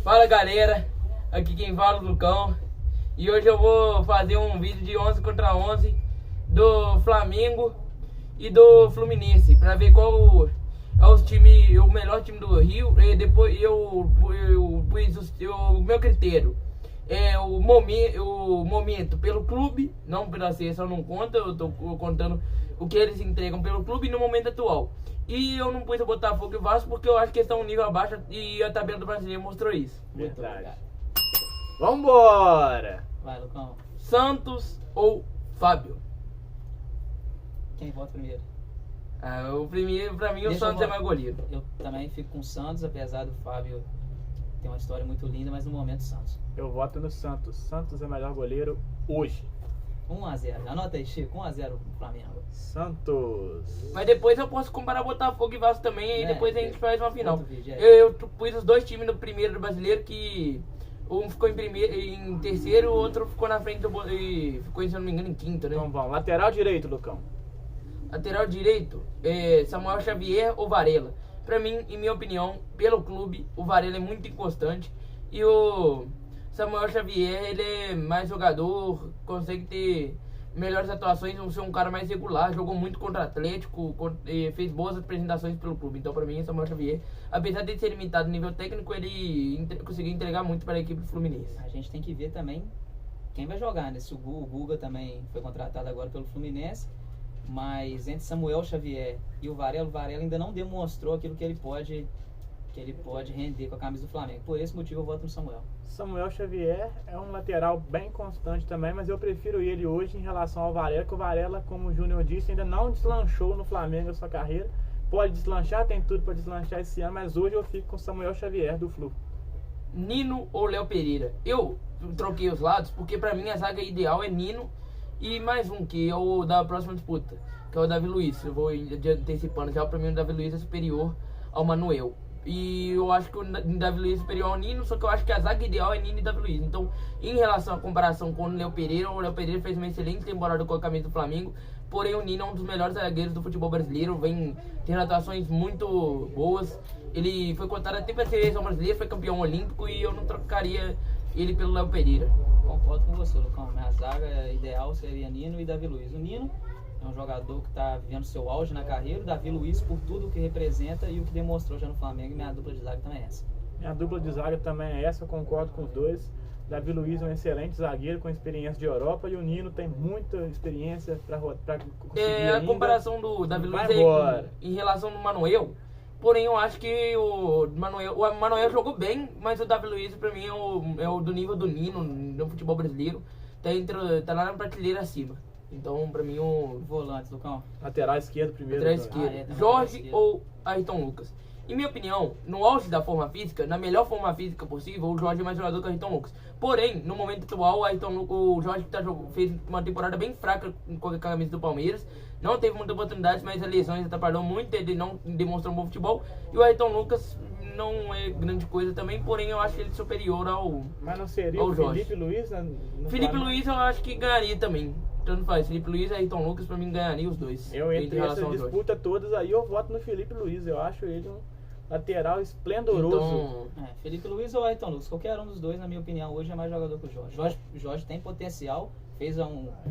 Fala galera, aqui quem fala é o Lucão. E hoje eu vou fazer um vídeo de 11 contra 11 do Flamengo e do Fluminense, pra ver qual é o melhor time do Rio. E depois eu pus o meu critério. É o momento pelo clube, não pela seleção, não conta. Eu tô contando o que eles entregam pelo clube no momento atual. E eu não pus o Botafogo e o Vasco porque eu acho que eles estão um nível abaixo e a tabela do Brasileiro mostrou isso. Verdade. Vambora! Vai, Lucão. Santos ou Fábio? Quem vota primeiro? O primeiro, pra mim, o Santos é mais goleiro. Eu também fico com o Santos, apesar do Fábio ter uma história muito linda, mas no momento Santos. Eu voto no Santos. Santos é o melhor goleiro hoje. 1-0. Anota aí, Chico. 1-0 pro Flamengo. Santos. Mas depois eu posso comparar Botafogo e Vasco também, e depois a gente faz uma final. Vídeo, Eu pus os dois times no primeiro do Brasileiro, que um ficou em terceiro, o outro ficou na frente e ficou, se não me engano, em quinto, né? Então vamos. Lateral direito, Lucão. Lateral direito, Samuel Xavier ou Varela. Pra mim, em minha opinião, pelo clube, o Varela é muito inconstante. E o Samuel Xavier, ele é mais jogador, consegue ter melhores atuações, ser um cara mais regular, jogou muito contra o Atlético, fez boas apresentações pelo clube. Então, pra mim, o Samuel Xavier, apesar de ser limitado no nível técnico, ele conseguiu entregar muito para a equipe do Fluminense. A gente tem que ver também quem vai jogar, né? Se o Guga também foi contratado agora pelo Fluminense, mas entre Samuel Xavier e o Varela ainda não demonstrou aquilo que ele pode render com a camisa do Flamengo. Por esse motivo eu voto no Samuel. Samuel Xavier é um lateral bem constante também, mas eu prefiro ele hoje em relação ao Varela, que o Varela, como o Júnior disse, ainda não deslanchou no Flamengo a sua carreira. Pode deslanchar, tem tudo para deslanchar esse ano, mas hoje eu fico com Samuel Xavier do Flu. Nino ou Léo Pereira? Eu troquei os lados porque pra mim a zaga ideal é Nino e mais um, que é o da próxima disputa, que é o Davi Luiz. Eu vou antecipando já, pra mim o Davi Luiz é superior ao Manuel. E eu acho que o Davi Luiz é superior ao Nino, só que eu acho que a zaga ideal é Nino e Davi Luiz. Então, em relação à comparação com o Léo Pereira fez uma excelente temporada com a camisa do Flamengo. Porém, o Nino é um dos melhores zagueiros do futebol brasileiro, vem tendo atuações muito boas. Ele foi cotado até para a seleção brasileira, foi campeão olímpico e eu não trocaria ele pelo Léo Pereira. Concordo com você, Lucão. Minha zaga ideal seria Nino e Davi Luiz. O Nino é um jogador que está vivendo seu auge na carreira. O Davi Luiz por tudo o que representa e o que demonstrou já no Flamengo. E minha dupla de zaga também é essa. Minha dupla de zaga também é essa, eu concordo com os dois. Davi Luiz é um excelente zagueiro com experiência de Europa e o Nino tem muita experiência para conseguir a comparação do Davi Luiz em relação ao Manuel. Porém, eu acho que o Manuel jogou bem, mas o Davi Luiz para mim é o do nível do Nino no futebol brasileiro. Tá lá na prateleira acima. Então, pra mim, o volante, Lucão. Lateral esquerdo primeiro. Lateral esquerdo. Jorge ou Ayrton Lucas? Em minha opinião, no auge da forma física, na melhor forma física possível, o Jorge é mais jogador que o Ayrton Lucas. Porém, no momento atual, o Jorge fez uma temporada bem fraca com a camisa do Palmeiras. Não teve muita oportunidade, mas as lesões atrapalhou muito, ele não demonstrou um bom futebol. E o Ayrton Lucas não é grande coisa também, porém eu acho ele superior ao Mas não seria ao o Jorge. Felipe Luiz? Felipe Luiz eu acho que ganharia também. Tanto faz, Felipe Luiz e Ayrton Lucas pra mim ganharia os dois. Eu entre essa disputa todas aí eu voto no Felipe Luiz. Eu acho ele um lateral esplendoroso. Então, Felipe Luiz ou Ayrton Lucas, qualquer um dos dois, na minha opinião, hoje é mais jogador que o Jorge. Jorge tem potencial, teve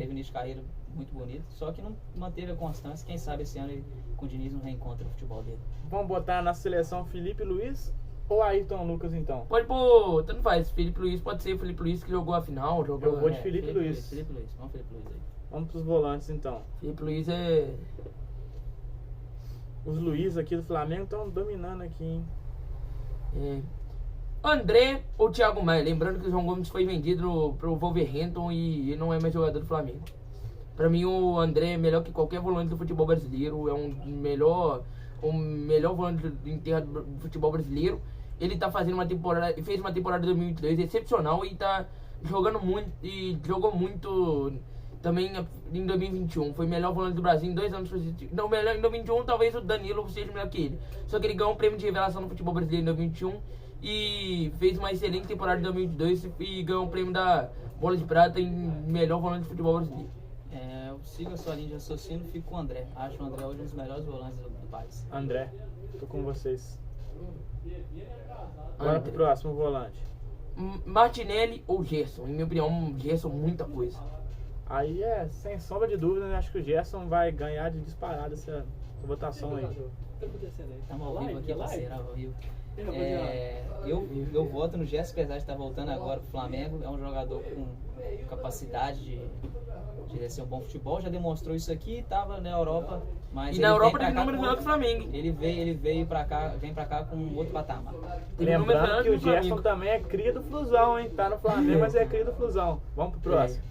início de carreira muito bonito, só que não manteve a constância. Quem sabe esse ano ele, com o Diniz, não reencontra o futebol dele. Vamos botar na seleção Felipe Luiz ou Ayrton Lucas então? Pode pôr, tanto faz, Felipe Luiz, pode ser o Felipe Luiz que jogou a final. Eu vou de Felipe Luiz. Felipe Luiz, vamos Felipe Luiz aí. Vamos pros volantes então. Felipe Luiz é... Os Luiz aqui do Flamengo estão dominando aqui, hein? André ou Thiago Maia? Lembrando que o João Gomes foi vendido pro Wolverhampton e ele não é mais jogador do Flamengo. Pra mim o André é melhor que qualquer volante do futebol brasileiro. É um melhor volante em terra do futebol brasileiro. Ele tá fazendo uma temporada, fez uma temporada de 2022 excepcional e tá jogando muito e jogou muito também em 2021. Foi melhor volante do Brasil em 2 anos. Não, melhor em 2021 talvez o Danilo seja melhor que ele. Só que ele ganhou um prêmio de revelação no futebol brasileiro em 2021 e fez uma excelente temporada em 2022 e ganhou um prêmio da Bola de Prata em melhor volante de futebol brasileiro. Eu sigo a sua linha de raciocínio e fico com o André. Acho o André hoje um dos melhores volantes do país. André, tô com vocês. Bora pro próximo volante. Martinelli ou Gerson? Em minha opinião, Gerson muita coisa. Aí é, sem sombra de dúvida, né? Acho que o Gerson vai ganhar de disparada essa votação aí. Estamos ao vivo aqui, parceiro, ao vivo. Eu voto no Gerson, apesar de estar voltando agora pro Flamengo. É um jogador com capacidade de ser um bom futebol. Já demonstrou isso aqui, estava na Europa. Mas E na Europa tem número melhor que o Flamengo. Ele veio pra cá, vem pra cá com outro patamar. Tem número melhor Lembrando que o o Flamengo. Gerson também é cria do Flusão, hein? Tá no Flamengo, mas é cria do Flusão. Vamos pro próximo.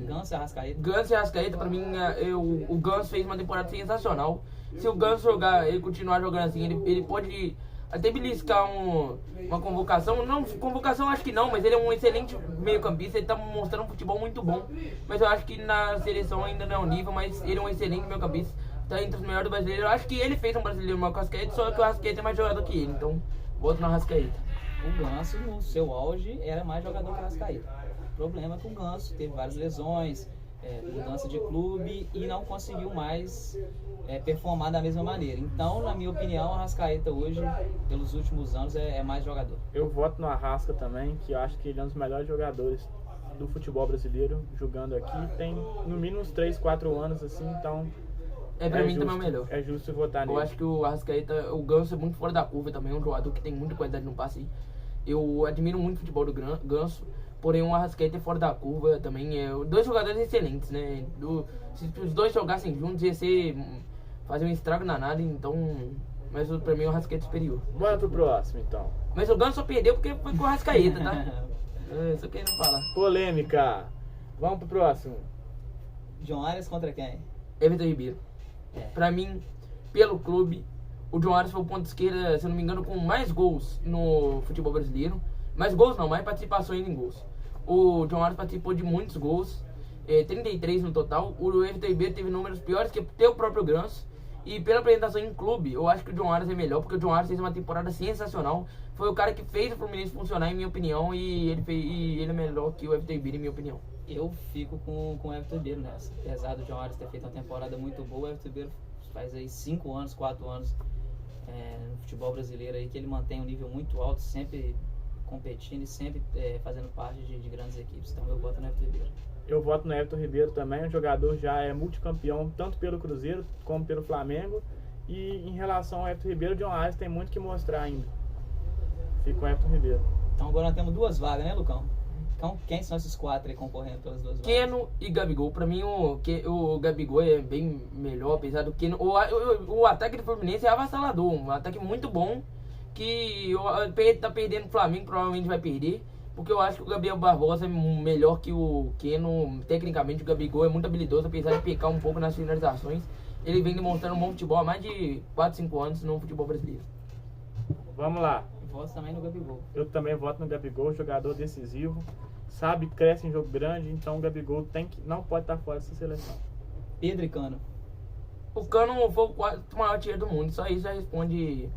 Ganso e Arrascaeta. Ganso e Arrascaeta, pra mim, o Ganso fez uma temporada sensacional. Se o Ganso jogar, ele continuar jogando assim, ele pode até beliscar uma convocação. Não, convocação acho que não, mas ele é um excelente meio-campista, ele tá mostrando um futebol muito bom. Mas eu acho que na seleção ainda não é o nível, mas ele é um excelente meio-campista. Tá entre os melhores do brasileiro. Eu acho que ele fez um brasileiro maior que o Arrascaeta, só que o Arrascaeta é mais jogador que ele, então voto no Arrascaeta. O Ganso, no seu auge, era mais jogador que o Arrascaeta. O problema é que o Ganso teve várias lesões, mudança de clube e não conseguiu mais performar da mesma maneira. Então, na minha opinião, o Arrascaeta hoje, pelos últimos anos, é mais jogador. Eu voto no Arrasca também, que eu acho que ele é um dos melhores jogadores do futebol brasileiro, jogando aqui. Tem no mínimo uns 3, 4 anos, assim, então... Pra mim justo, também é o melhor. É justo votar nele. Eu acho que o Arrascaeta, o Ganso é muito fora da curva também, é um jogador que tem muita qualidade no passe. Eu admiro muito o futebol do Ganso, porém o Arrascaeta é fora da curva também. Dois jogadores excelentes, né? Se os dois jogassem juntos ia fazer um estrago danado, então... Mas pra mim o Arrascaeta é superior. Bora pro próximo, então. Mas o Ganso só perdeu porque foi com o Arrascaeta, tá? Só querendo falar. Polêmica. Vamos pro próximo. John Arias contra quem? Everton Ribeiro. Pra mim, pelo clube, o John Arias foi o ponto de esquerda, se eu não me engano, com mais gols no futebol brasileiro. Mais gols não, mais participações em gols. O John Arias participou de muitos gols, 33 no total. O Everton Ribeiro teve números piores que o próprio Ganso. E pela apresentação em clube, eu acho que o John Arias é melhor, porque o John Arias fez uma temporada sensacional. Foi o cara que fez o Fluminense funcionar, em minha opinião, e ele é melhor que o Everton Ribeiro, em minha opinião. Eu fico com o Everton Ribeiro nessa. Apesar do John Arias ter feito uma temporada muito boa, o Everton Ribeiro faz aí 5 anos, 4 anos no futebol brasileiro aí, que ele mantém um nível muito alto, sempre competindo e sempre fazendo parte de grandes equipes. Então eu voto no Everton Ribeiro. Eu voto no Everton Ribeiro também, um jogador já é multicampeão, tanto pelo Cruzeiro como pelo Flamengo. E em relação ao Everton Ribeiro, o John Arias tem muito que mostrar ainda. Fico com o Everton Ribeiro. Então agora nós temos 2 vagas, né, Lucão? Então quem são esses 4 aí concorrendo pelas 2 vagas? Keno e Gabigol. Pra mim o Gabigol é bem melhor, apesar do Keno. O ataque do Fluminense é avassalador, um ataque muito bom, que tá perdendo o Flamengo, provavelmente vai perder. Porque eu acho que o Gabriel Barbosa é melhor que o Keno. Tecnicamente o Gabigol é muito habilidoso, apesar de pecar um pouco nas finalizações. Ele vem demonstrando um bom futebol há mais de 4, 5 anos no futebol brasileiro. Vamos lá. Voto também no Gabigol. Eu também voto no Gabigol, jogador decisivo. Sabe, cresce em jogo grande, então o Gabigol não pode estar fora dessa seleção. Pedro e Cano. O Cano foi o 4º maior artilheiro do mundo, só isso já responde.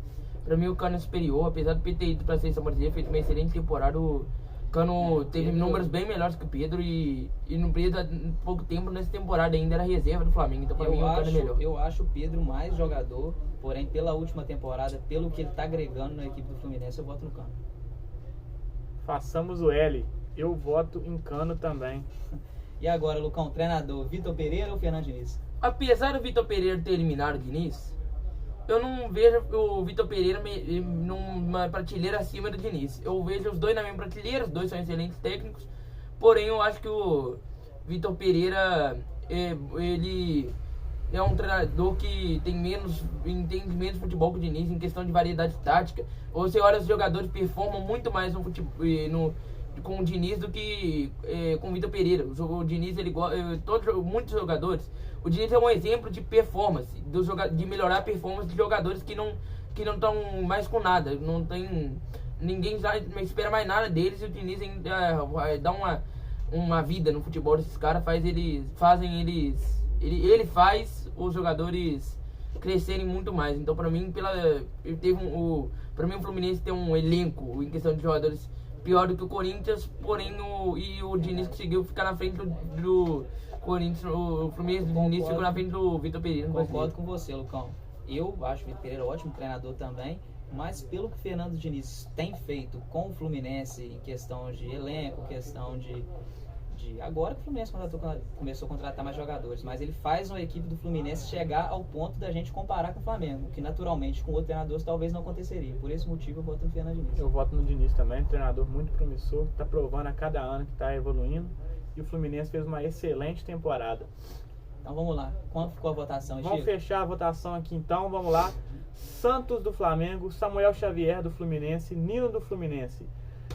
Pra mim o Cano é superior, apesar do PT ter ido pra seleção brasileira, feito uma excelente temporada. O Cano teve números bem melhores que o Pedro e no Pedro há pouco tempo, nessa temporada ainda era reserva do Flamengo, então pra mim o Cano é melhor. Eu acho o Pedro mais jogador, porém pela última temporada, pelo que ele tá agregando na equipe do Fluminense, eu voto no Cano. Façamos o L. Eu voto em Cano também. E agora, Lucão, treinador, Vitor Pereira ou Fernando Diniz? Apesar do Vitor Pereira ter eliminado o Diniz, eu não vejo o Vitor Pereira numa prateleira acima do Diniz. Eu vejo os dois na mesma prateleira, os dois são excelentes técnicos. Porém, eu acho que o Vitor Pereira, ele é um treinador que entende menos futebol que o Diniz em questão de variedade tática. Você olha, os jogadores performam muito mais no futebol, com o Diniz do que com o Vitor Pereira. O Diniz, muitos jogadores, o Diniz é um exemplo de performance, de melhorar a performance de jogadores que não estão mais com nada, não tem, ninguém já espera mais nada deles, e o Diniz ainda dá uma vida no futebol desses caras, ele faz os jogadores crescerem muito mais. Então pra mim, pra mim o Fluminense tem um elenco em questão de jogadores pior do que o Corinthians, porém o Diniz conseguiu ficar na frente do Corinthians, o Fluminense do Diniz ficou na frente do Vitor Pereira. Concordo com você, Lucão. Eu acho o Vitor Pereira ótimo treinador também, mas pelo que o Fernando Diniz tem feito com o Fluminense em questão de elenco, questão de agora que o Fluminense começou a contratar mais jogadores, mas ele faz uma equipe do Fluminense chegar ao ponto da gente comparar com o Flamengo, que naturalmente com outro treinador talvez não aconteceria. Por esse motivo eu voto no Fernando Diniz. Eu voto no Diniz também, treinador muito promissor, está provando a cada ano que está evoluindo, e o Fluminense fez uma excelente temporada. Então vamos lá, quanto ficou a votação, Chico? Vamos fechar a votação aqui então, vamos lá. Santos do Flamengo, Samuel Xavier do Fluminense, Nino do Fluminense,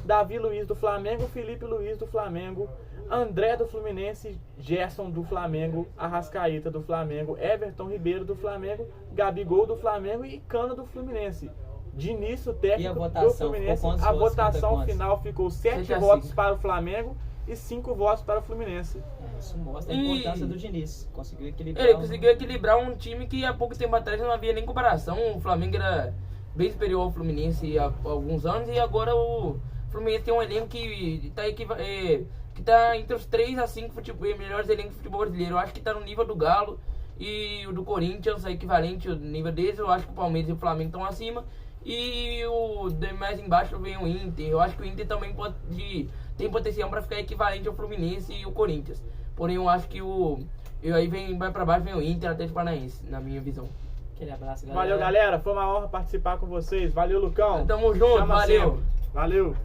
Davi Luiz do Flamengo, Felipe Luiz do Flamengo, André do Fluminense, Gerson do Flamengo, Arrascaeta do Flamengo, Everton Ribeiro do Flamengo, Gabigol do Flamengo e Cano do Fluminense. Diniz, o técnico do Fluminense. A votação final ficou 7 votos para o Flamengo e 5 votos para o Fluminense. Isso mostra a importância do Diniz. Conseguiu equilibrar. Ele conseguiu equilibrar um time que há pouco tempo atrás não havia nem comparação. O Flamengo era bem superior ao Fluminense há alguns anos e agora o Fluminense tem um elenco que está entre os 3 a 5 melhores elencos de futebol brasileiro. Eu acho que está no nível do Galo e o do Corinthians, equivalente ao nível deles. Eu acho que o Palmeiras e o Flamengo estão acima. E mais embaixo vem o Inter. Eu acho que o Inter também tem potencial para ficar equivalente ao Fluminense e o Corinthians. Porém, eu acho que vai para baixo, vem o Inter, Atlético Paranaense, na minha visão. Aquele abraço, galera. Valeu, galera. Foi uma honra participar com vocês. Valeu, Lucão. Tamo junto, valeu. Valeu.